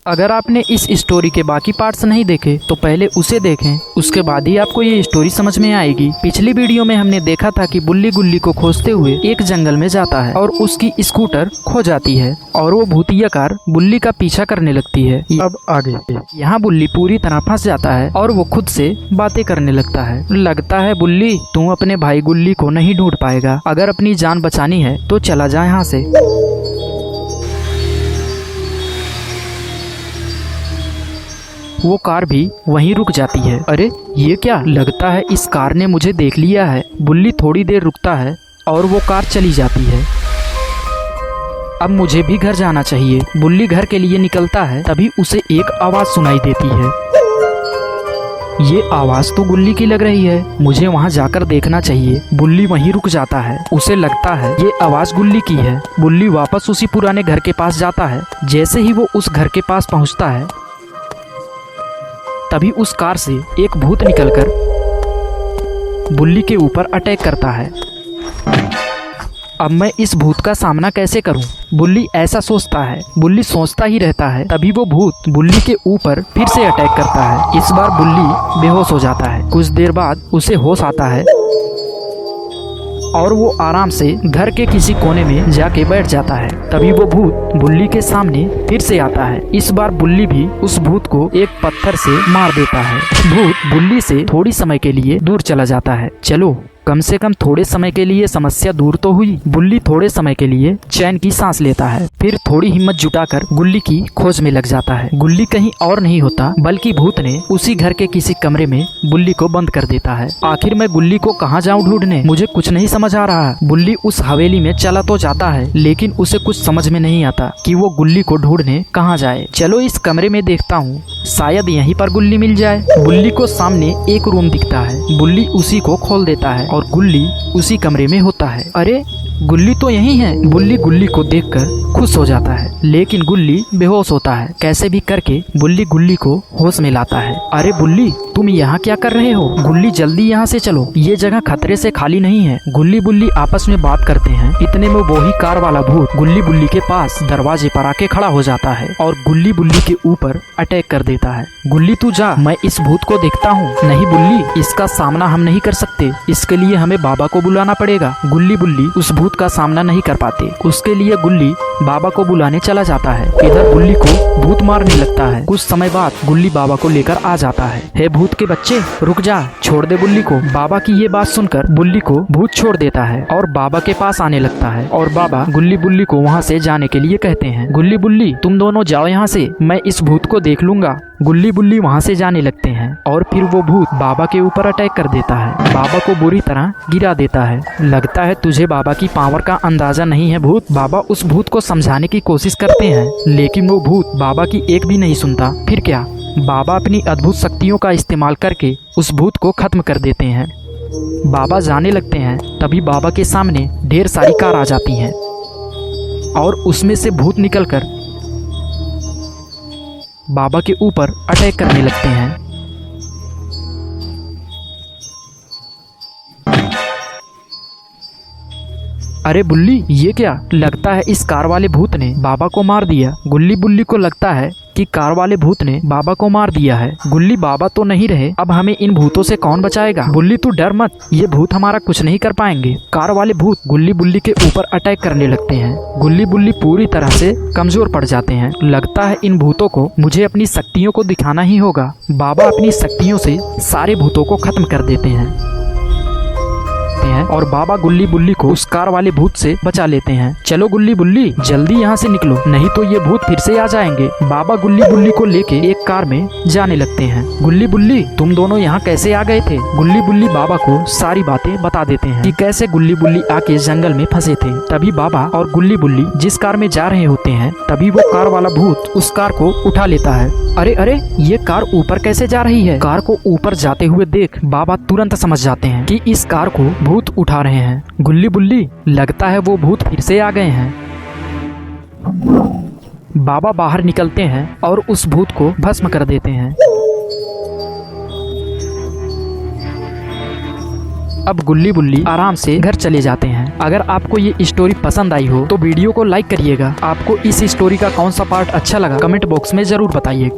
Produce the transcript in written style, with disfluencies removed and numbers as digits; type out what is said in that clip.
अगर आपने इस स्टोरी के बाकी पार्ट्स नहीं देखे तो पहले उसे देखें, उसके बाद ही आपको ये स्टोरी समझ में आएगी। पिछली वीडियो में हमने देखा था कि बुल्ली गुल्ली को खोजते हुए एक जंगल में जाता है और उसकी स्कूटर खो जाती है और वो भूतिया कार बुल्ली का पीछा करने लगती है। अब आगे यहाँ बुल्ली पूरी तरह फंस जाता है और वो खुद से बातें करने लगता है। लगता है बुल्ली तू अपने भाई गुल्ली को नहीं ढूंढ पाएगा, अगर अपनी जान बचानी है तो चला जा यहाँ से। वो कार भी वहीं रुक जाती है। अरे ये क्या, लगता है इस कार ने मुझे देख लिया है। बुल्ली थोड़ी देर रुकता है और वो कार चली जाती है। अब मुझे भी घर जाना चाहिए। बुल्ली घर के लिए निकलता है, तभी उसे एक आवाज सुनाई देती है। ये आवाज तो गुल्ली की लग रही है, मुझे वहाँ जाकर देखना चाहिए। बुल्ली वहीं रुक जाता है, उसे लगता है ये आवाज गुल्ली की है। बुल्ली वापस उसी पुराने घर के पास जाता है। जैसे ही वो उस घर के पास पहुँचता है तभी उस कार से एक भूत निकलकर बुल्ली के ऊपर अटैक करता है। अब मैं इस भूत का सामना कैसे करूं? बुल्ली ऐसा सोचता है। बुल्ली सोचता ही रहता है, तभी वो भूत बुल्ली के ऊपर फिर से अटैक करता है। इस बार बुल्ली बेहोश हो जाता है। कुछ देर बाद उसे होश आता है और वो आराम से घर के किसी कोने में जाके बैठ जाता है। तभी वो भूत बुल्ली के सामने फिर से आता है। इस बार बुल्ली भी उस भूत को एक पत्थर से मार देता है। भूत बुल्ली से थोड़ी समय के लिए दूर चला जाता है। चलो कम से कम थोड़े समय के लिए समस्या दूर तो हुई। बुल्ली थोड़े समय के लिए चैन की सांस लेता है, फिर थोड़ी हिम्मत जुटाकर गुल्ली की खोज में लग जाता है। गुल्ली कहीं और नहीं होता बल्कि भूत ने उसी घर के किसी कमरे में बुल्ली को बंद कर देता है। आखिर मैं गुल्ली को कहाँ जाऊँ ढूंढने, मुझे कुछ नहीं समझ आ रहा। बुल्ली उस हवेली में चला तो जाता है लेकिन उसे कुछ समझ में नहीं आता कि वो गुल्ली को ढूंढने कहाँ जाए। चलो इस कमरे में देखता हूँ, शायद यहीं पर गुल्ली मिल जाए। बुल्ली को सामने एक रूम दिखता है। बुल्ली उसी को खोल देता है और गुल्ली उसी कमरे में होता है। अरे गुल्ली तो यहीं है। बुल्ली गुल्ली को देखकर खुश हो जाता है, लेकिन गुल्ली बेहोश होता है। कैसे भी करके बुल्ली गुल्ली को होश में लाता है। अरे बुल्ली तुम यहाँ क्या कर रहे हो? गुल्ली जल्दी यहाँ से चलो, ये जगह खतरे से खाली नहीं है। गुल्ली बुल्ली आपस में बात करते हैं। इतने में वही कार वाला भूत गुल्ली बुल्ली के पास दरवाजे पर आके खड़ा हो जाता है और गुल्ली बुल्ली के ऊपर अटैक कर देता है। गुल्ली तू जा, मैं इस भूत को देखता हूँ। नहीं बुल्ली, इसका सामना हम नहीं कर सकते, इसके लिए हमें बाबा को बुलाना पड़ेगा। गुल्ली बुल्ली उस भूत का सामना नहीं कर पाते, उसके लिए गुल्ली बाबा को बुलाने चला जाता है। इधर गुल्ली को भूत मारने लगता है। कुछ समय बाद गुल्ली बाबा को लेकर आ जाता है। हे भूत के बच्चे, रुक जा, छोड़ दे बुल्ली को। बाबा की ये बात सुनकर बुल्ली को भूत छोड़ देता है और बाबा के पास आने लगता है और बाबा गुल्ली बुल्ली को वहाँ से जाने के लिए कहते हैं। गुल्ली बुल्ली तुम दोनों जाओ यहाँ से, मैं इस भूत को देख लूंगा। गुल्ली बुल्ली वहाँ से जाने लगते हैं और फिर वो भूत बाबा के ऊपर अटैक कर देता है। बाबा को बुरी तरह गिरा देता है। लगता है तुझे बाबा की पावर का अंदाजा नहीं है भूत। बाबा उस भूत को समझाने की कोशिश करते हैं लेकिन वो भूत बाबा की एक भी नहीं सुनता। फिर क्या, बाबा अपनी अद्भुत शक्तियों का इस्तेमाल करके उस भूत को खत्म कर देते हैं। बाबा जाने लगते हैं, तभी बाबा के सामने ढेर सारी कार आ जाती हैं और उसमें से भूत निकलकर बाबा के ऊपर अटैक करने लगते हैं। अरे बुल्ली ये क्या, लगता है इस कार वाले भूत ने बाबा को मार दिया। गुल्ली बुल्ली को लगता है कि कार वाले भूत ने बाबा को मार दिया है। गुल्ली बाबा तो नहीं रहे, अब हमें इन भूतों से कौन बचाएगा? बुल्ली तू डर मत, ये भूत हमारा कुछ नहीं कर पाएंगे। कार वाले भूत गुल्ली बुल्ली के ऊपर अटैक करने लगते हैं। गुल्ली बुल्ली पूरी तरह से कमजोर पड़ जाते हैं। लगता है इन भूतों को मुझे अपनी शक्तियों को दिखाना ही होगा। बाबा अपनी शक्तियों से सारे भूतों को खत्म कर देते हैं और बाबा गुल्ली बुल्ली को उस कार वाले भूत से बचा लेते हैं। चलो गुल्ली बुल्ली जल्दी यहाँ से निकलो, नहीं तो ये भूत फिर से आ जाएंगे। बाबा गुल्ली बुल्ली को लेके एक कार में जाने लगते हैं। गुल्ली बुल्ली तुम दोनों यहाँ कैसे आ गए थे? गुल्ली बुल्ली बाबा को सारी बातें बता देते हैं कि कैसे गुल्ली बुल्ली आके जंगल में फंसे थे। तभी बाबा और गुल्ली बुल्ली जिस कार में जा रहे होते हैं, तभी वो कार वाला भूत उस कार को उठा लेता है। अरे अरे, ये कार ऊपर कैसे जा रही है? कार को ऊपर जाते हुए देख बाबा तुरंत समझ जाते हैं कि इस कार को भूत उठा रहे हैं। गुल्ली बुल्ली लगता है वो भूत फिर से आ गए हैं। बाबा बाहर निकलते हैं और उस भूत को भस्म कर देते हैं। अब गुल्ली बुल्ली आराम से घर चले जाते हैं। अगर आपको ये स्टोरी पसंद आई हो तो वीडियो को लाइक करिएगा। आपको इस स्टोरी का कौन सा पार्ट अच्छा लगा कमेंट बॉक्स में जरूर बताइए।